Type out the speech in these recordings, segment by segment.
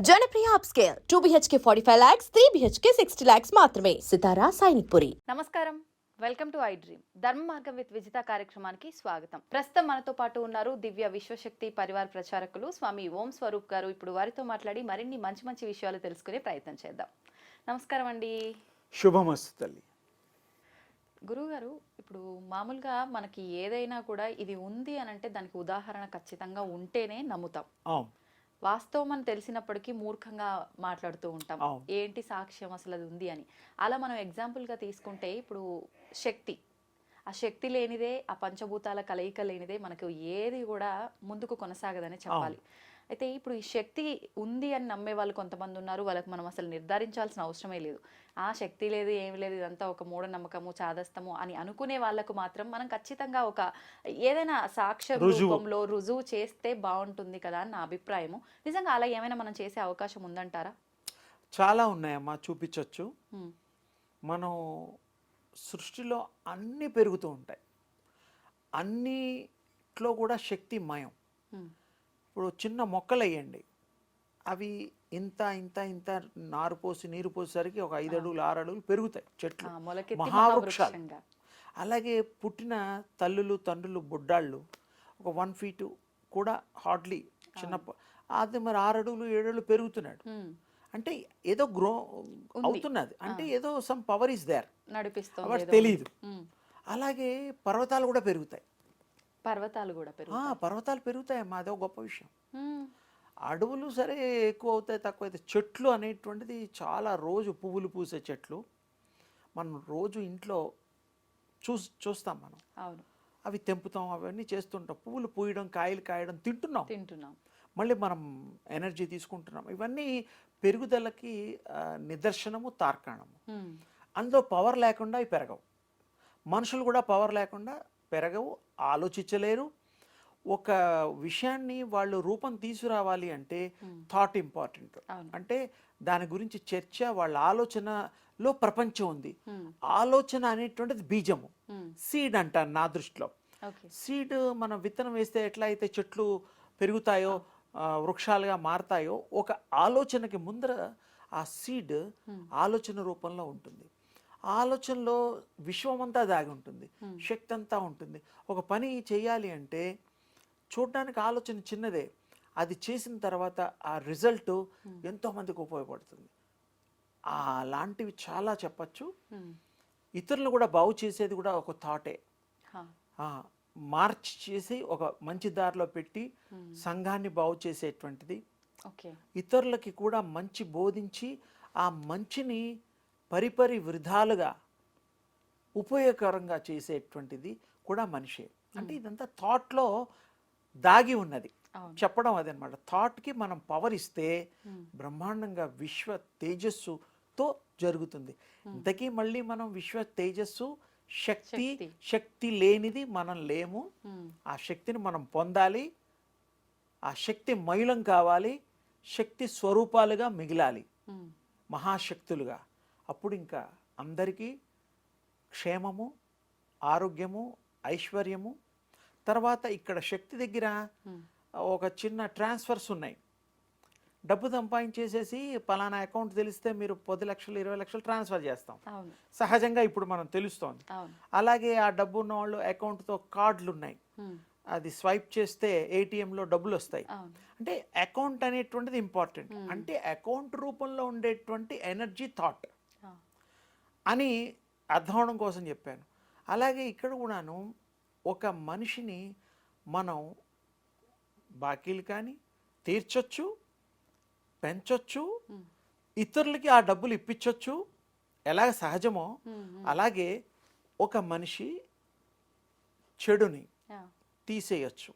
Janapriya upscale 2 BHK 45 lakhs, 3 BHK 60 lakhs మాత్రమే. సితారా సైనిక్పురి. నమస్కారం, welcome to I dream. ధర్మ మార్గం విత్ విజిత కార్యక్రమానికి స్వాగతం. ప్రస్తుతం మనతో పాటు ఉన్నారు దివ్య విశ్వశక్తి పరివార్ ప్రచారకులు స్వామి ఓం స్వరూప్ గారు. ఇప్పుడు వారితో మాట్లాడి మరిన్ని మంచి మంచి విషయాలు తెలుసుకునే ప్రయత్నం చేద్దాం. నమస్కారం అండి. శుభమస్తు తల్లి. గురువుగారు, ఇప్పుడు మామూలుగా మనకి ఏదైనా కూడా ఇది ఉంది అని అంటే దానికి ఉదాహరణ ఖచ్చితంగా ఉంటేనే నమ్ముతాం. వాస్తవం అని తెలిసినప్పటికీ మూర్ఖంగా మాట్లాడుతూ ఉంటాం. ఏంటి సాక్ష్యం అసలు అది ఉంది అని. అలా మనం ఎగ్జాంపుల్గా తీసుకుంటే ఇప్పుడు శక్తి, ఆ శక్తి లేనిదే, ఆ పంచభూతాల కలయిక లేనిదే మనకు ఏది కూడా ముందుకు కొనసాగదని చెప్పాలి. అయితే ఇప్పుడు ఈ శక్తి ఉంది అని నమ్మే వాళ్ళు కొంతమంది ఉన్నారు. వాళ్ళకి మనం అసలు నిర్ధారించాల్సిన అవసరమే లేదు. ఆ శక్తి లేదు, ఏమి లేదు, ఇదంతా ఒక మూఢనమ్మకము, చాదస్తము అని అనుకునే వాళ్ళకు మాత్రం మనం ఖచ్చితంగా ఒక ఏదైనా సాక్ష్య రూపంలో రుజువు చేస్తే బాగుంటుంది కదా అని నా అభిప్రాయము. నిజంగా అలా ఏమైనా మనం చేసే అవకాశం ఉందంటారా? చాలా ఉన్నాయమ్మా, చూపించవచ్చు. మనం సృష్టిలో అన్నీ పెరుగుతూ ఉంటాయి, అన్నిట్లో కూడా శక్తి మయం. ఇప్పుడు చిన్న మొక్కలు వేయండి, అవి ఇంత ఇంత ఇంత నారు పోసి నీరు పోసేసరికి ఒక 5 అడుగులు 6 అడుగులు పెరుగుతాయి చెట్లు, మహావృక్షాలు. అలాగే పుట్టిన తల్లులు తండ్రులు బుడ్డాళ్ళు ఒక 1 feet కూడా హార్డ్లీ చిన్న, అది మరి 6 అడుగులు 7 అడుగులు పెరుగుతున్నాడు అంటే ఏదో గ్రో అవుతున్నది, అంటే ఏదో సమ్ పవర్ ఇస్ దేర్, నడిపిస్తుంది, తెలియదు. అలాగే పర్వతాలు కూడా పెరుగుతాయి. పర్వతాలు పెరుగుతాయమ్మా, అదో గొప్ప విషయం. అడవులు సరే ఎక్కువ అవుతాయి, తక్కువ అవుతాయి. చెట్లు అనేటువంటిది చాలా, రోజు పువ్వులు పూసే చెట్లు మనం రోజు ఇంట్లో చూస్తాం మనం. అవి తెంపుతాం, అవన్నీ చేస్తుంటాం. పువ్వులు పూయడం, కాయలు కాయడం తింటున్నాం. మళ్ళీ మనం ఎనర్జీ తీసుకుంటున్నాం. ఇవన్నీ పెరుగుదలకి నిదర్శనము, తార్కాణము. అందులో పవర్ లేకుండా అవి పెరగవు. మనుషులు కూడా పవర్ లేకుండా పెరగవు, ఆలోచించలేరు. ఒక విషయాన్ని వాళ్ళు రూపం తీసుకురావాలి అంటే థాట్ ఇంపార్టెంట్. అంటే దాని గురించి చర్చ, వాళ్ళ ఆలోచనలో ప్రపంచం ఉంది. ఆలోచన అనేటువంటిది బీజము, సీడ్ అంటారు నా దృష్టిలో. సీడ్ మనం విత్తనం వేస్తే ఎట్లా అయితే చెట్లు పెరుగుతాయో, వృక్షాలుగా మారతాయో, ఒక ఆలోచనకి ముందర ఆ సీడ్ ఆలోచన రూపంలో ఉంటుంది. ఆలోచనలో విశ్వమంతా దాగి ఉంటుంది, శక్తి అంతా ఉంటుంది. ఒక పని చేయాలి అంటే చూడడానికి ఆలోచన చిన్నదే, అది చేసిన తర్వాత ఆ రిజల్ట్ ఎంతోమందికి ఉపయోగపడుతుంది. అలాంటివి చాలా చెప్పచ్చు. ఇతరులను కూడా బాగు చేసేది కూడా ఒక థాటే. మార్చి చేసి ఒక మంచి దారిలో పెట్టి సంఘాన్ని బాగు చేసేటువంటిది, ఇతరులకి కూడా మంచి బోధించి ఆ మంచిని పరిపరి విధాలుగా ఉపయోగకరంగా చేసేటువంటిది కూడా మనిషే. అంటే ఇదంతా థాట్లో దాగి ఉన్నది, చెప్పడం అదనమాట. థాట్కి మనం పవర్ ఇస్తే బ్రహ్మాండంగా విశ్వ తేజస్సుతో జరుగుతుంది. ఇంతకీ మళ్ళీ మనం విశ్వ తేజస్సు, శక్తి లేనిది మనం లేము. ఆ శక్తిని మనం పొందాలి, ఆ శక్తి మైలం కావాలి, శక్తి స్వరూపాలుగా మిగిలాలి, మహాశక్తులుగా. అప్పుడు ఇంకా అందరికీ క్షేమము, ఆరోగ్యము, ఐశ్వర్యము. తర్వాత ఇక్కడ శక్తి దగ్గర ఒక చిన్న ట్రాన్స్ఫర్స్ ఉన్నాయి. డబ్బు సంపాదించేసేసి పలానా అకౌంట్ తెలిస్తే మీరు 10 లక్షలు 20 లక్షలు ట్రాన్స్ఫర్ చేస్తాం, సహజంగా ఇప్పుడు మనం తెలుస్తోంది. అలాగే ఆ డబ్బు ఉన్న వాళ్ళు అకౌంట్తో కార్డులు ఉన్నాయి, అది స్వైప్ చేస్తే ఏటీఎంలో డబ్బులు వస్తాయి. అంటే అకౌంట్ అనేటువంటిది ఇంపార్టెంట్. అంటే అకౌంట్ రూపంలో ఉండేటువంటి ఎనర్జీ థాట్ అని అర్థం అవడం కోసం చెప్పాను. అలాగే ఇక్కడ కూడాను ఒక మనిషిని మనం బాకీలు కానీ తీర్చొచ్చు, పెంచొచ్చు, ఇతరులకి ఆ డబ్బులు ఇప్పించవచ్చు. ఎలాగ సహజమో అలాగే ఒక మనిషి చెడుని తీసేయచ్చు,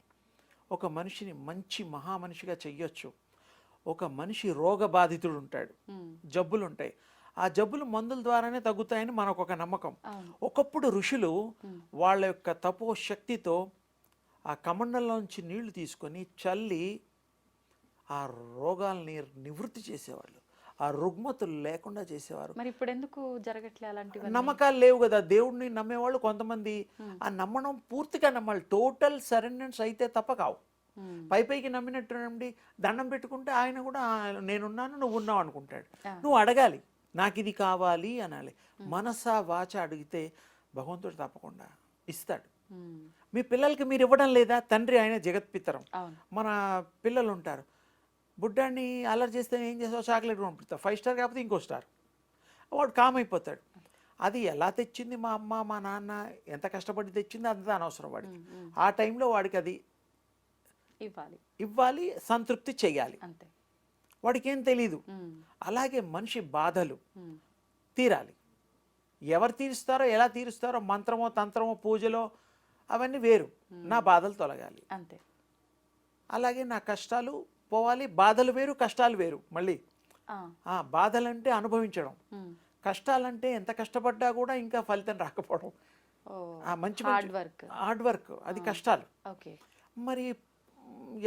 ఒక మనిషిని మంచి మహామనిషిగా చెయ్యొచ్చు. ఒక మనిషి రోగబాధితుడు ఉంటాడు, జబ్బులు ఉంటాయి, ఆ జబ్బులు మందుల ద్వారానే తగ్గుతాయని మనకు ఒక నమ్మకం. ఒకప్పుడు ఋషులు వాళ్ళ యొక్క తపో శక్తితో ఆ కమండలంలోంచి నీళ్లు తీసుకొని చల్లి ఆ రోగాల్ని నివృత్తి చేసేవాళ్ళు, ఆ రుగ్మతులు లేకుండా చేసేవారు. మరి ఇప్పుడు ఎందుకు జరగట్లే అలాంటివి? నమ్మకాలు లేవు కదా. దేవుడిని నమ్మేవాళ్ళు కొంతమంది, ఆ నమ్మడం పూర్తిగా నమ్మాలి, టోటల్ సరెండర్స్ అయితే తప్ప కావు. పైకి నమ్మినట్టు నమ్మి దండం పెట్టుకుంటే ఆయన కూడా నేనున్నాను నువ్వు ఉన్నావు అనుకుంటాడు. నువ్వు అడగాలి, నాకు ఇది కావాలి అనాలి. మనసా వాచ అడిగితే భగవంతుడు తప్పకుండా ఇస్తాడు. మీ పిల్లలకి మీరు ఇవ్వడం లేదా? తండ్రి ఆయన జగత్పితరం. మన పిల్లలు ఉంటారు, బుడ్డాన్ని అలర్ట్ చేస్తే ఏం చేస్తావు? చాక్లెట్ పంపిస్తావు, 5 స్టార్ కాకపోతే ఇంకో స్టార్, వాడు కామ్ అయిపోతాడు. అది ఎలా తెచ్చింది మా అమ్మ మా నాన్న, ఎంత కష్టపడి తెచ్చింది అంతా అనవసరం వాడికి. ఆ టైంలో వాడికి అది ఇవ్వాలి, సంతృప్తి చెయ్యాలి, అంతే. వాడికి ఏం తెలీదు. అలాగే మనిషి బాధలు తీరాలి. ఎవరు తీరుస్తారో ఎలా తీరుస్తారో, మంత్రమో తంత్రమో పూజలో అవన్నీ వేరు. నా బాధలు తొలగాలి, అంతే. అలాగే నా కష్టాలు పోవాలి. బాధలు వేరు, కష్టాలు వేరు. మళ్ళీ బాధలంటే అనుభవించడం, కష్టాలంటే ఎంత కష్టపడ్డా కూడా ఇంకా ఫలితం రాకపోవడం. మంచి హార్డ్ వర్క్ అది కష్టాలు. మరి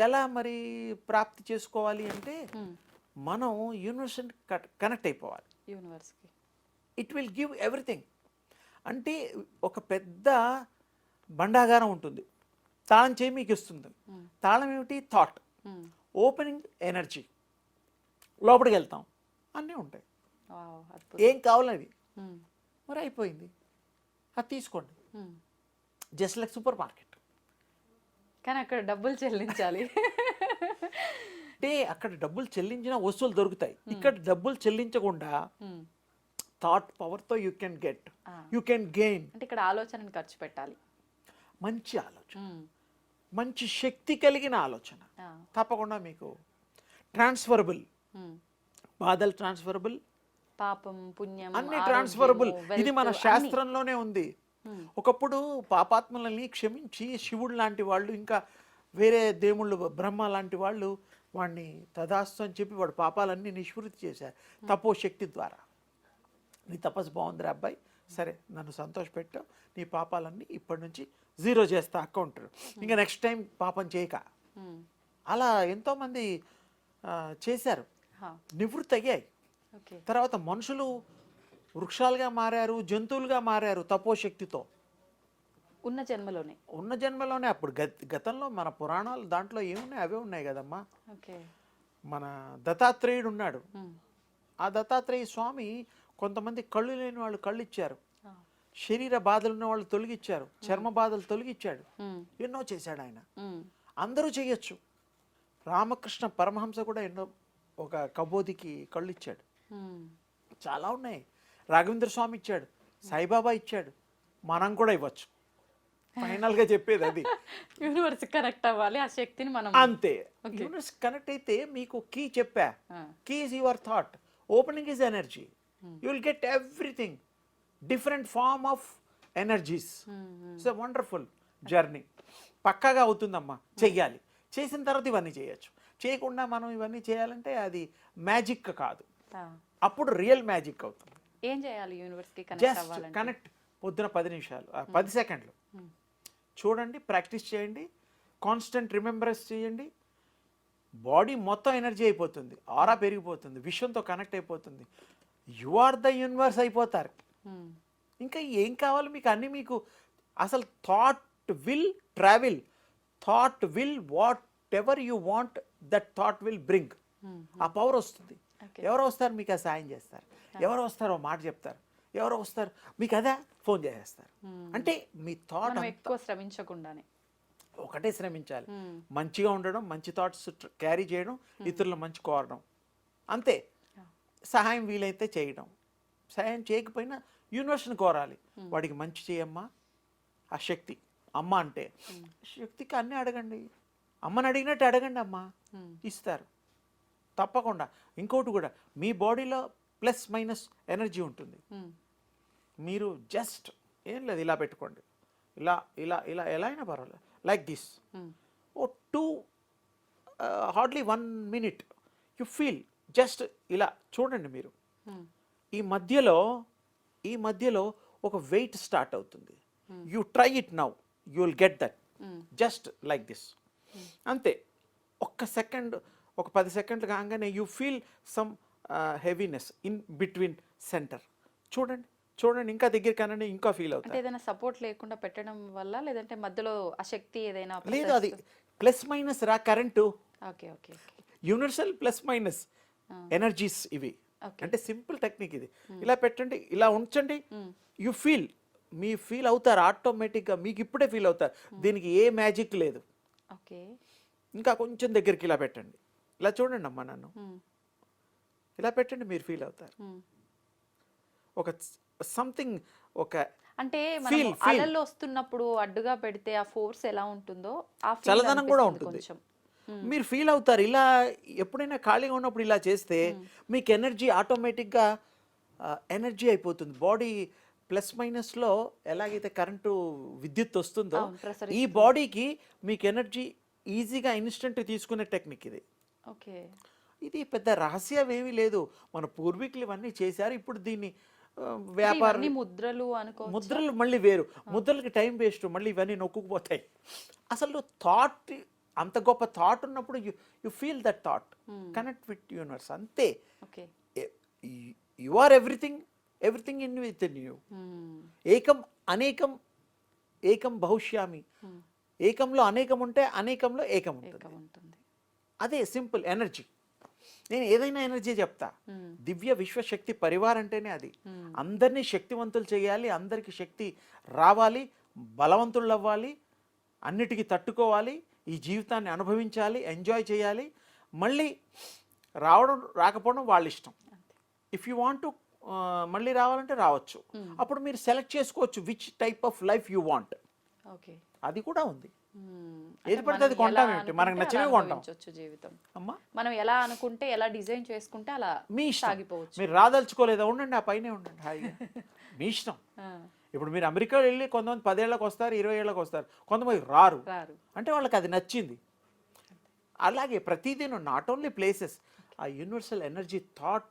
ఎలా మరి ప్రాప్తి చేసుకోవాలి అంటే మనం యూనివర్స్ కనెక్ట్ అయిపోవాలి. యూనివర్స్కి ఇట్ విల్ గివ్ ఎవ్రీథింగ్. అంటే ఒక పెద్ద బండాగారం ఉంటుంది, తాళం చేయి మీకు ఇస్తుంది. తాళం ఏమిటి? థాట్. ఓపెనింగ్ ఎనర్జీ, లోపలికి వెళ్తాం, అన్నీ ఉంటాయి. ఏం కావాలవి మరి అయిపోయింది, అది తీసుకోండి. Just like super market. కానీ అక్కడ డబ్బులు చెల్లించాలి. అంటే అక్కడ డబ్బులు చెల్లించిన వస్తువులు దొరుకుతాయి, ఇక్కడ డబ్బులు చెల్లించకుండా థాట్ పవర్తో you can get, you can gain. అంటే ఇక్కడ ఆలోచనని ఖర్చు పెట్టాలి. మంచి ఆలోచన, మంచి శక్తి కలిగిన ఆలోచన తప్పకుండా మీకు ట్రాన్స్ఫరబుల్. బాధలు ట్రాన్స్ఫరబుల్, పాపం పుణ్యం అన్ని ట్రాన్స్ఫరబుల్. ఇది మన శాస్త్రంలోనే ఉంది. ఒకప్పుడు పాపాత్మలని క్షమించి శివుడు లాంటి వాళ్ళు, ఇంకా వేరే దేవుళ్ళు, బ్రహ్మ లాంటి వాళ్ళు వాడిని తదాస్తు అని చెప్పి వాడు పాపాలన్నీ నిష్పృతి చేశారు తపోశక్తి ద్వారా. నీ తపస్సు బాగుందిరా అబ్బాయి, సరే నన్ను సంతోషపెట్టు, నీ పాపాలన్నీ ఇప్పటి నుంచి 0 చేస్తా అకౌంట్, ఇంకా నెక్స్ట్ టైం పాపం చేయక. అలా ఎంతోమంది చేశారు, నివృత్తి అయ్యాయి. తర్వాత మనుషులు వృక్షాలుగా మారారు, జంతువులుగా మారారు తపోశక్తితో. ఉన్న జన్మలోనే. అప్పుడు గతంలో మన పురాణాలు దాంట్లో ఏమున్నాయి అవే ఉన్నాయి కదమ్మా. మన దత్తాత్రేయుడు ఉన్నాడు. ఆ దత్తాత్రేయ స్వామి కొంతమంది కళ్ళు లేని వాళ్ళు కళ్ళు ఇచ్చారు, శరీర బాధలు ఉన్న వాళ్ళు తొలగిచ్చారు, చర్మ బాధలు తొలగిచ్చాడు, ఎన్నో చేశాడు ఆయన. అందరూ చేయొచ్చు. రామకృష్ణ పరమహంస కూడా ఎన్నో, ఒక కబోదికి కళ్ళు ఇచ్చాడు, చాలా ఉన్నాయి. రాఘవేంద్ర స్వామి ఇచ్చాడు, సాయిబాబా ఇచ్చాడు, మనం కూడా ఇవ్వచ్చు. ఫైనల్ గా చెప్పేది అది. యూనివర్స్ కనెక్ట్ అవ్వాలి, ఆ శక్తిని మనం, అంతే. యూనివర్స్ కనెక్ట్ అయితే మీకు కీ చెప్పా, key is your thought, opening is energy, you will get everything, different form of energies. It's a wonderful journey. పక్కాగా అవుతుందమ్మా, చెయ్యాలి. చేసిన తర్వాత ఇవన్నీ చేయొచ్చు. చేయకుండా మనం ఇవన్నీ చేయాలంటే అది మ్యాజిక్ కాదు, అప్పుడు రియల్ మ్యాజిక్ అవుతుంది. ఏం చేయాలి యూనివర్స్కి జస్ట్ కనెక్ట్. పొద్దున 10 నిమిషాలు, 10 సెకండ్లు చూడండి, ప్రాక్టీస్ చేయండి, కాన్స్టెంట్ రిమెంబరెన్స్ చేయండి. బాడీ మొత్తం ఎనర్జీ అయిపోతుంది, ఆరా పెరిగిపోతుంది, విశ్వంతో కనెక్ట్ అయిపోతుంది. యు ఆర్ ద యూనివర్స్ అయిపోతారు. ఇంకా ఏం కావాలి మీకు? అన్నీ మీకు. అసలు thought will travel, thought will what ever you want, that thought will bring. ఆ పవర్ వస్తుంది. ఎవరో వస్తారు మీకు ఆ సాయం చేస్తారు, ఎవరో వస్తారో మాట చెప్తారు, ఎవరో వస్తారు మీకు అదే ఫోన్ చేసేస్తారు. అంటే మీ థాట్ ఎక్కువ శ్రమించకుండానే ఒకటే శ్రమించాలి, మంచిగా ఉండడం, మంచి థాట్స్ క్యారీ చేయడం, ఇతరులు మంచి కోరడం, అంతే. సహాయం వీలైతే చేయడం, సహాయం చేయకపోయినా యూనివర్స్ని కోరాలి, వాడికి మంచి చేయమ్మా. ఆ శక్తి అమ్మ అంటే శక్తికి అన్నీ అడగండి, అమ్మని అడిగినట్టు అడగండి, అమ్మ ఇస్తారు తప్పకుండా. ఇంకోటి కూడా, మీ బాడీలో ప్లస్ మైనస్ ఎనర్జీ ఉంటుంది. మీరు జస్ట్ ఏం లేదు, ఇలా పెట్టుకోండి, ఇలా ఇలా ఇలా ఎలా అయినా పర్వాలేదు, లైక్ దిస్. ఓ 2 hardly 1 minute you feel, just ఇలా చూడండి మీరు. ఈ మధ్యలో ఒక వెయిట్ స్టార్ట్ అవుతుంది. You try it now, you will get that. Just like this, అంతే. ఒక్క సెకండ్, ఒక 10 సెకండ్లు కాగానే you feel some heaviness in between centre. చూడండి, ఇంకా దగ్గర కనండి, ఇంకా ఫీల్ అవుతుంది. ఏదైనా సపోర్ట్ లేకుండా పెట్టడం వల్ల, లేదంటే మధ్యలో ఆ శక్తి ఏదైనా లేదు, అది ప్లస్ మైనస్ రా current, okay okay universal plus minus energies ఇవి. ఓకే. అంటే సింపుల్ టెక్నిక్ ఇది. ఇలా పెట్టండి, ఇలా ఉంచండి, యు ఫీల్, మీ ఫీల్ అవుతారు ఆటోమేటిక్గా, మీకు ఇప్పుడే ఫీల్ అవుతారు. దీనికి ఏ మ్యాజిక్ లేదు. ఓకే. ఇంకా కొంచెం దగ్గరికి ఇలా పెట్టండి, ఇలా చూడండి అమ్మా నన్ను, ఇలా పెట్టండి, మీరు ఫీల్ అవుతారు. ఒక సంథింగ్, ఒక అంటే Feel, మనం feel. అలల్లో వస్తున్నప్పుడు అడ్డుగా పెడితే ఆ ఫోర్స్ ఎలా ఉంటుందో ఆ feel చల్లదనం కూడా అనిపిస్తుంది ఉంటుంది. కొంచెం. మీరు ఫీల్ అవుతారు. ఇలా ఎప్పుడైనా ఖాళీగా ఉన్నప్పుడు ఇలా చేస్తే మీకు ఎనర్జీ ఆటోమేటిక్గా ఎనర్జీ అయిపోతుంది. బాడీ ప్లస్ మైనస్లో ఎలాగైతే కరెంటు విద్యుత్ వస్తుందో అవును, ప్రసరిస్తుంది. ఈ బాడీకి మీకు ఎనర్జీ ఈజీగా ఇన్స్టెంట్ తీసుకునే టెక్నిక్ ఇది. ఓకే. ఇది పెద్ద రహస్యం ఏమీ లేదు, మన పూర్వీకులు ఇవన్నీ చేశారు. ఇప్పుడు దీన్ని అంటే వ్యాపార ఇవన్నీ ముద్రలు అనుకో. ముద్రలు మళ్ళీ వేరు, ముద్రలకి టైం వేస్ట్, మళ్ళీ ఇవన్నీ నొక్కుకుపోతాయి. అసలు థాట్, అంత గొప్ప థాట్ ఉన్నప్పుడు you feel that thought, connect with universe, అంతే. Okay. You are everything, everything in with in you. ఏకం అనేకం, ఏకం బహుశ్యామి. ఏకంలో అనేకం ఉంటే అనేకంలో ఏకం ఉంటుంది. ఉంటుంది. అదే సింపుల్ ఎనర్జీ. నేను ఏదైనా ఎనర్జీ చెప్తా. దివ్య విశ్వశక్తి పరివార్ అంటేనే అది. అందరినీ శక్తివంతులు చేయాలి, అందరికీ శక్తి రావాలి, బలవంతులు అవ్వాలి, అన్నిటికీ తట్టుకోవాలి, ఈ జీవితాన్ని అనుభవించాలి, ఎంజాయ్ చేయాలి. మళ్ళీ రావడం రాకపోవడం వాళ్ళ ఇష్టం. ఇఫ్ యూ వాంట్ టు మళ్ళీ రావాలంటే రావచ్చు. అప్పుడు మీరు సెలెక్ట్ చేసుకోవచ్చు which type of life you want. Okay. అది కూడా ఉంది. అంటే ఏది పడితే అది మనం కొంటాం ఎలా ఏంటి, మనకు అనుకుంటే నచ్చినవి అలా కొంటాం అనుభవించొచ్చు జీవితం. అమ్మా. మనం ఎలా అనుకుంటే, ఎలా డిజైన్ చేసుకుంటే అలా మీ ఇష్టం. సాగిపోవచ్చు. మీరు రాదలుచుకోలేదా, ఉండండి, ఆ పైనే ఉండండి హాయిగా, మీ ఇష్టం. ఆ, ఇప్పుడు మీరు అమెరికా వెళ్ళి కొంతమంది 10 ఏళ్ళకి వస్తారు, 20 ఏళ్ళకి వస్తారు, కొంతమంది రారు. రారు. అంటే వాళ్ళకి అది నచ్చింది. అలాగే ప్రతిదీ నాట్ ఓన్లీ ప్లేసెస్, ఆ యూనివర్సల్ ఎనర్జీ థాట్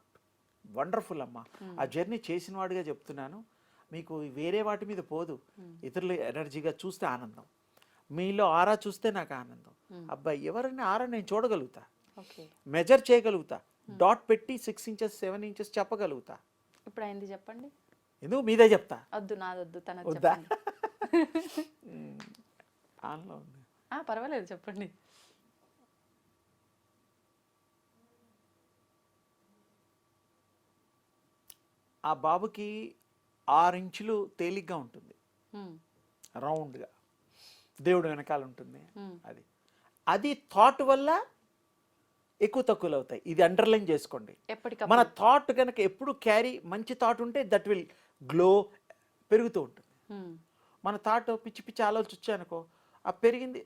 వండర్ఫుల్ అమ్మా. ఆ జర్నీ చేసిన వాడిగా చెప్తున్నాను, మీకు వేరే వాటి మీద పోదు. ఇతరుల ఎనర్జీగా చూస్తే ఆనందం, మీలో ఆరా చూస్తే నాకు ఆనందం. అబ్బాయి ఎవరైనా ఆరా నేను చూడగలుగుతా, ఓకే. మెజర్ చేయగలుగుతా, డాట్ పెట్టి 6 ఇంచెస్ 7 ఇంచెస్ చెప్పగలుగుతా. ఇప్పుడు అయింది చెప్పండి. ఎందుకు మీదే చెప్తా, వద్దు, నాదొద్దు, తనది వద్దా? చెప్పండి. ఆన్లో ఉంది. పర్వాలేదు, చెప్పండి. ఆ బాబుకి 6 ఇంచులు తేలిగ్గా ఉంటుంది, ఉమ్, రౌండ్గా, దేవుడు వెనకాల ఉంటుంది. ఉమ్, అది అది థాట్ వల్ల ఎక్కువ తక్కువలు అవుతాయి. ఇది అండర్లైన్ చేసుకోండి. ఎప్పటికప్పుడు మన థాట్ కనుక ఎప్పుడు క్యారీ, మంచి థాట్ ఉంటే దట్ విల్ గ్లో, పెరుగుతూ ఉంటుంది. ఉమ్, మన థాట్ పిచ్చి పిచ్చి ఆలోచన వచ్చాయనుకో, ఆ పెరిగింది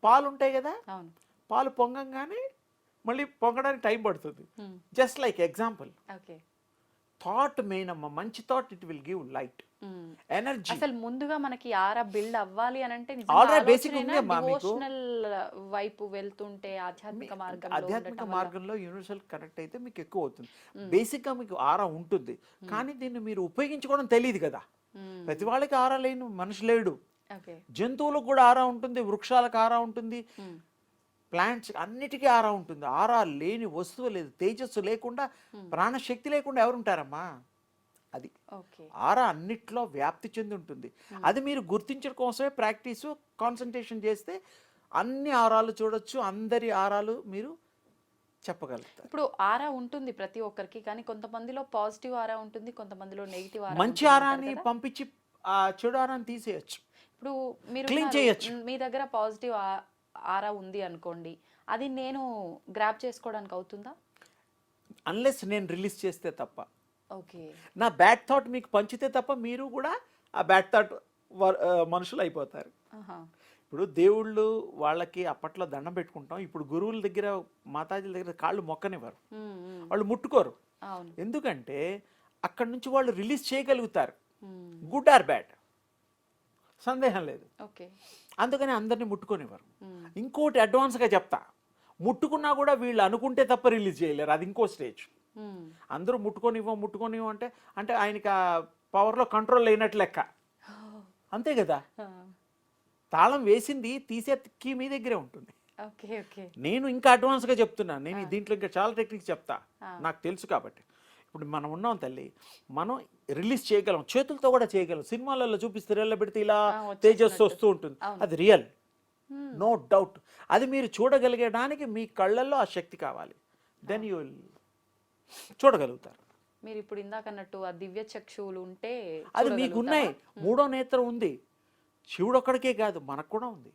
పాలు ఉంటాయి కదా, అవును. పాలు పొంగంగానే మళ్ళీ పొంగడానికి టైం పడుతుంది. Um, just like example, okay. Thought main అమ్మ. మంచి thought it will give light, um. Energy. అసలు ముందుగా మనకి ఆరా బిల్డ్ అవ్వాలి అని అంటే Already basic ఉంది అమ్మా మీకు. డివోషనల్ వైపు వెళ్తుంటే ఆధ్యాత్మిక మార్గంలో ఆధ్యాత్మిక ఉండటం వల్ల. మార్గంలో యూనివర్సల్ కనెక్ట్ అయితే మీకు ఎక్కువ అవుతుంది. బేసిక్గా మీకు ఆరా ఉంటుంది, కానీ దీన్ని మీరు ఉపయోగించుకోవడం తెలియదు కదా. ఉమ్, ప్రతి వాళ్ళకి ఆరా లేని మనిషి లేడు. ఓకే. జంతువులకు కూడా ఆరా ఉంటుంది, వృక్షాలకు ఆరా ఉంటుంది, ఉమ్, ప్లాంట్స్ అన్నిటికీ ఆరా ఉంటుంది. ఆరా లేని వస్తువు లేదు. తేజస్సు లేకుండా, ప్రాణశక్తి లేకుండా ఎవరు ఉంటారమ్మా? అది ఓకే. ఆరా అన్నిట్లో వ్యాప్తి చెంది ఉంటుంది. అది మీరు గుర్తించడం కోసమే ప్రాక్టీసు, కాన్సన్ట్రేషన్ చేస్తే అన్ని ఆరాలు చూడొచ్చు, అందరి ఆరాలు మీరు చెప్పగలుగుతారు. ఇప్పుడు ఆరా ఉంటుంది ప్రతి ఒక్కరికి, కానీ కొంతమందిలో పాజిటివ్ ఆరా ఉంటుంది, కొంతమందిలో నెగిటివ్ ఆరా మంచి ఉంటుంది ఆరాని అంటారు కదా. పంపించి ఆ చెడు ఆరాని తీసేయచ్చు. ఇప్పుడు మీరు clean ఉన్నారు, చేయొచ్చు. మీ దగ్గర పాజిటివ్ ఆరా ఉంది అనుకోండి, అది నేను గ్రాప్ చేసుకోవడానికి అవుతుందా? అన్లెస్ నేను రిలీజ్ చేస్తే తప్ప, ఓకే. నా బ్యాడ్ థాట్ మీకు పంచితే తప్ప, మీరు కూడా ఆ బ్యాడ్ థాట్ మనుషులు అయిపోతారు. ఆహా. ఇప్పుడు దేవుళ్ళు వాళ్ళకి అప్పట్లో దండం పెట్టుకుంటాం, ఇప్పుడు గురువుల దగ్గర, మాతాజీల దగ్గర కాళ్ళు మొక్కనివ్వరు, ఉమ్, ఉమ్, వాళ్ళు ముట్టుకోరు. అవును. ఎందుకంటే అక్కడి నుంచి వాళ్ళు రిలీజ్ చేయగలుగుతారు, ఉమ్, గుడ్ ఆర్ బ్యాడ్, సందేహం లేదు. ఓకే. అందుకని అందరినీ ముట్టుకొనివ్వరు. ఉమ్, ఇంకోటి అడ్వాన్స్గా చెప్తా, ముట్టుకున్నా కూడా వీళ్ళు అనుకుంటే తప్ప రిలీజ్ చేయలేరు, అది ఇంకో స్టేజ్. ఉమ్, అందరూ ముట్టుకొనివ్వం అంటే అంటే ఆయనకి ఆ పవర్లో కంట్రోల్ లేనట్లు లెక్క, అంతే కదా. ఆ, తాళం వేసింది తీసే కీ మీ దగ్గరే ఉంటుంది. ఓకే. ఓకే. నేను ఇంకా అడ్వాన్స్గా చెప్తున్నాను, నేను దీంట్లో ఇంకా చాలా టెక్నిక్స్ చెప్తా, నాకు తెలుసు కాబట్టి. ఇప్పుడు మనం ఉన్నాం తల్లి, మనం రిలీజ్ చేయగలం, చేతులతో కూడా చేయగలం. సినిమాలలో చూపిస్తే రెల్ల పెడితే ఇలా వచ్చేసినట్టు. తేజస్సు వస్తూ ఉంటుంది, అవును. అది రియల్. No doubt. అది మీరు చూడగలిగడానికి మీ కళ్ళల్లో ఆ శక్తి కావాలి, దెన్ యూ విల్ చూడగలుగుతారు. మీరు ఇప్పుడు ఇందాక అన్నట్టు ఆ దివ్య చక్షువులు ఉంటే అది మీకు ఉన్నాయి. మూడో నేత్రం ఉంది. శివుడు ఒక్కడికే కాదు, మనకు కూడా ఉంది.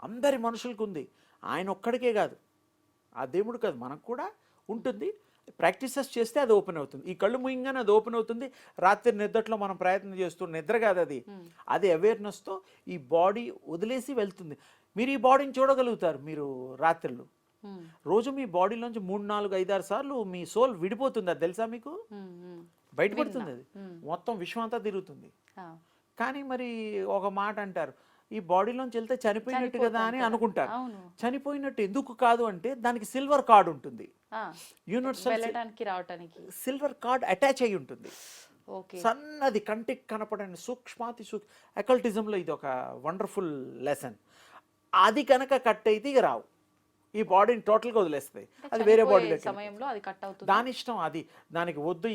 అందరి మనుషులకు ఉంది. ఆయన ఒక్కడికే కాదు, ఆ దేవుడు కాదు, మనకు కూడా ఉంటుంది. ప్రాక్టీసెస్ చేస్తే అది ఓపెన్ అవుతుంది. ఈ కళ్ళు మూయంగానే అది ఓపెన్ అవుతుంది. రాత్రి నిద్రలో మనం ప్రయత్నం చేస్తూ, నిద్ర కాదు అది, అది అవేర్నెస్తో ఈ బాడీ వదిలేసి వెళ్తుంది. మీరు ఈ బాడీని చూడగలుగుతారు. మీరు రాత్రులు రోజు మీ బాడీలోంచి 3, 4, 5, 6 సార్లు మీ సోల్ విడిపోతుంది. అది తెలుసా మీకు? బయటపడుతుంది. అది మొత్తం విశ్వం అంతా తిరుగుతుంది. కానీ మరి ఒక మాట అంటారు, ఈ బాడీలోంచి వెళ్తే చనిపోయినట్టు కదా అని అనుకుంటారు. చనిపోయినట్టు ఎందుకు కాదు అంటే దానికి సిల్వర్ కార్డ్ ఉంటుంది. యూనివర్సల్ సిల్వర్ కార్డ్ అటాచ్ అయి ఉంటుంది. సన్నది కంటికి కనపడని సూక్ష్మాతి అకల్టిజంలో ఇది ఒక వండర్ఫుల్ లెసన్. అది కనుక కట్ అయితే ఇక రావు. ఈ బాడీని టోటల్గా వదిలేస్తుంది. అది వేరే బాడీలో సమయంలో అది కట్ అవుతుంది. దాని ఇష్టం. అది దానికి వద్దు,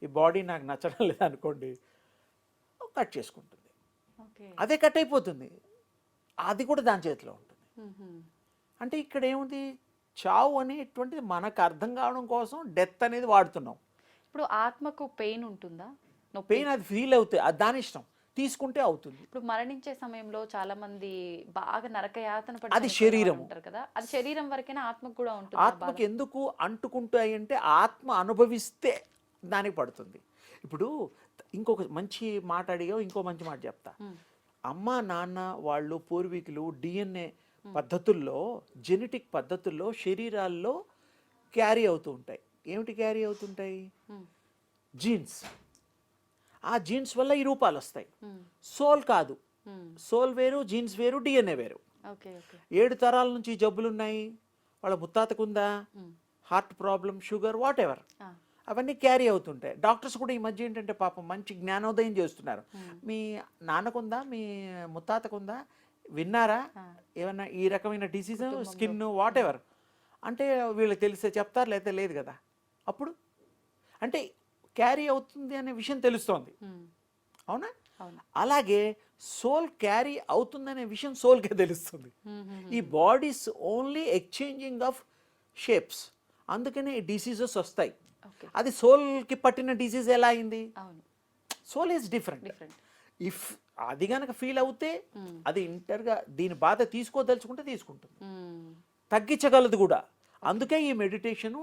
ఈ బాడీ నాకు నచ్చడం లేదనుకోండి, కట్ చేసుకుంటుంది. అదే కట్ అయిపోతుంది. అది కూడా దాని చేతిలో ఉంటుంది. అంటే ఇక్కడ ఏముంది, చావు అనేటువంటిది మనకు అర్థం కావడం కోసం డెత్ అనేది వాడుతున్నాం. ఇప్పుడు ఆత్మకు పెయిన్ ఉంటుందా? పెయిన్ అది ఫీల్ అవుతుంది, అది దాని ఇష్టం, తీసుకుంటే అవుతుంది. ఇప్పుడు మరణించే సమయంలో చాలా మంది బాగా నరకయాతన పడి అది శరీరం ఉంటారు కదా, అది శరీరం వరకైనా ఆత్మకు కూడా ఉంటుంది. ఆత్మకి ఎందుకు అంటుకుంటాయి అంటే ఆత్మ అనుభవిస్తే దానికి పడుతుంది. ఇప్పుడు ఇంకొక మంచి మాట అడిగా, ఇంకో మంచి మాట చెప్తా. అమ్మ నాన్న వాళ్ళు పూర్వీకులు డిఎన్ఏ పద్ధతుల్లో, జెనెటిక్ పద్ధతుల్లో శరీరాల్లో క్యారీ అవుతూ ఉంటాయి. ఏమిటి క్యారీ అవుతుంటాయి? జీన్స్. ఆ జీన్స్ వల్ల ఈ రూపాలు వస్తాయి. సోల్ కాదు. సోల్ వేరు, జీన్స్ వేరు, డిఎన్ఏ వేరు. 7 తరాల నుంచి జబ్బులు ఉన్నాయి. వాళ్ళ ముత్తాతకుందా heart problem, sugar, whatever, అవన్నీ క్యారీ అవుతుంటాయి. డాక్టర్స్ కూడా ఈ మధ్య ఏంటంటే పాపం మంచి జ్ఞానోదయం చేస్తున్నారు. మీ నాన్నకుందా, మీ ముత్తాతకుందా, విన్నారా ఏమన్నా ఈ రకమైన డిసీజ్, స్కిన్, వాట్ ఎవర్ అంటే వీళ్ళకి తెలిసే చెప్తారు, లేకపోతే లేదు కదా. అప్పుడు అంటే క్యారీ అవుతుంది అనే విషయం తెలుస్తోంది. అవునా? అలాగే సోల్ క్యారీ అవుతుందనే విషయం సోల్కే తెలుస్తుంది. ఈ bodies only exchanging of shapes. అందుకనే ఈ డిసీజెస్ వస్తాయి. అది సోల్కి పట్టిన డిసీజ్ ఎలా అయింది? Soul is different. ఇఫ్ అది కనుక ఫీల్ అవుతే అది ఇంటర్గా దీని బాధ తీసుకోదలుచుకుంటే తీసుకుంటుంది, తగ్గించగలదు కూడా. అందుకే ఈ మెడిటేషను,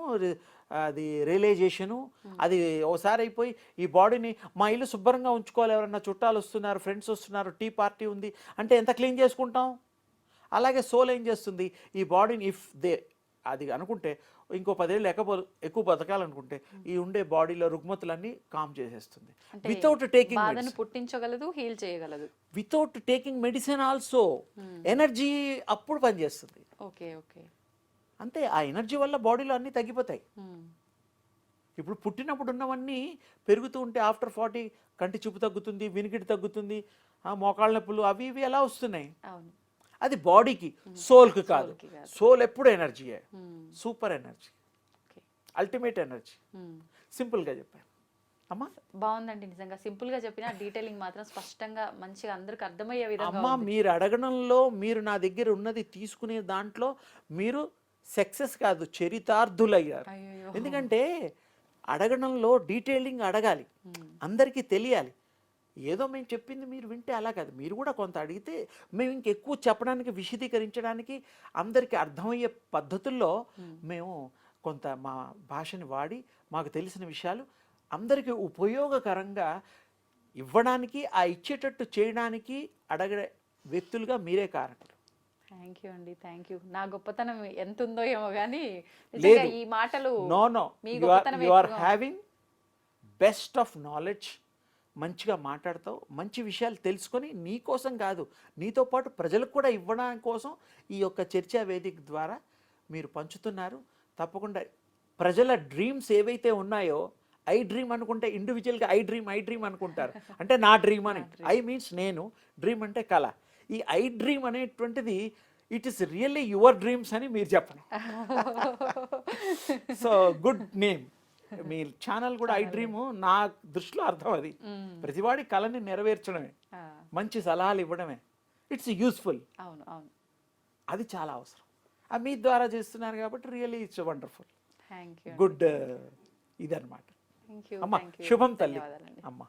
అది రియలైజేషను, అది ఓసారి అయిపోయి ఈ బాడీని మా ఇల్లు శుభ్రంగా ఉంచుకోవాలి, ఎవరన్నా చుట్టాలు వస్తున్నారు, ఫ్రెండ్స్ వస్తున్నారు, టీ పార్టీ ఉంది అంటే ఎంత క్లీన్ చేసుకుంటాం. అలాగే సోల్ ఏం చేస్తుంది, ఈ బాడీని ఇఫ్ దే అది అనుకుంటే ఇంకో 10 ఏళ్ళు ఎక్కువ బతకాలనుకుంటే ఈ ఉండే బాడీలో రుగ్మతులన్నీ కామ్ చేసేస్తుంది. వితౌట్ టేకింగ్ పుట్టించగలదు, హీల్ చేయగలదు. Without taking medicine also energy అప్పుడు పనిచేస్తుంది. అంతే. ఆ ఎనర్జీ వల్ల బాడీలో అన్నీ తగ్గిపోతాయి. ఇప్పుడు పుట్టినప్పుడు ఉన్నవన్నీ పెరుగుతూ ఉంటే ఆఫ్టర్ 40 కంటి చూపు తగ్గుతుంది, వినికిడి తగ్గుతుంది, మోకాళ్ళ నొప్పులు అవి ఇవి ఎలా వస్తున్నాయి? అది బాడీకి, సోల్కి కాదు. సోల్ ఎప్పుడు ఎనర్జీయే, సూపర్ ఎనర్జీ, అల్టిమేట్ ఎనర్జీ. సింపుల్గా చెప్పాను అమ్మా. బాగుందండి, నిజంగా సింపుల్గా చెప్పిన డీటెయిలింగ్ మాత్రం స్పష్టంగా మంచిగా అందరికి అర్థమయ్యే విధంగా. అమ్మా మీరు అడగడంలో, మీరు నా దగ్గర ఉన్నది తీసుకునే దాంట్లో మీరు సక్సెస్ కాదు, చరితార్థులయ్యారు. ఎందుకంటే అడగడంలో డీటెయిలింగ్ అడగాలి, అందరికీ తెలియాలి. ఏదో మేము చెప్పింది మీరు వింటే అలా కాదు. మీరు కూడా కొంత అడిగితే మేము ఇంకెక్కువ చెప్పడానికి, విశదీకరించడానికి, అందరికీ అర్థమయ్యే పద్ధతుల్లో మేము కొంత మా భాషని వాడి మాకు తెలిసిన విషయాలు అందరికీ ఉపయోగకరంగా ఇవ్వడానికి, ఆ ఇచ్చేటట్టు చేయడానికి అడగే వ్యక్తులుగా మీరే కారణం. థ్యాంక్ యూ అండి, థ్యాంక్ యూ. నా గొప్పతనం ఎంత ఉందో ఏమో కానీ ఈ మాటలు no you are having best of knowledge. మంచిగా మాట్లాడతావు, మంచి విషయాలు తెలుసుకొని నీ కోసం కాదు, నీతో పాటు ప్రజలకు కూడా ఇవ్వడం కోసం ఈ యొక్క చర్చా వేదిక ద్వారా మీరు పంచుతున్నారు. తప్పకుండా ప్రజల డ్రీమ్స్ ఏవైతే ఉన్నాయో, ఐ డ్రీమ్ అనుకుంటే ఇండివిజువల్గా ఐ డ్రీమ్ అనుకుంటారు, అంటే నా డ్రీమ్ అని. ఐ మీన్స్ నేను, డ్రీమ్ అంటే కళ. ఈ ఐ డ్రీమ్ అనేటువంటిది it is really your dreams అని మీరు చెప్పండి. So good name. మీ ఛానల్ కూడా ఐ డ్రీమ్ నా దృష్టిలో అర్థం. అది ప్రతివాడి కళని నెరవేర్చడమే, మంచి సలహాలు ఇవ్వడమే. It's useful. అవును అవును. అది చాలా అవసరం. మీ ద్వారా చేస్తున్నారు కాబట్టి really it's wonderful thank you. Good ఇదన్నమాట. Thank you. అమ్మ శుభం తల్లి ధన్యవాదాలండి. అమ్మ.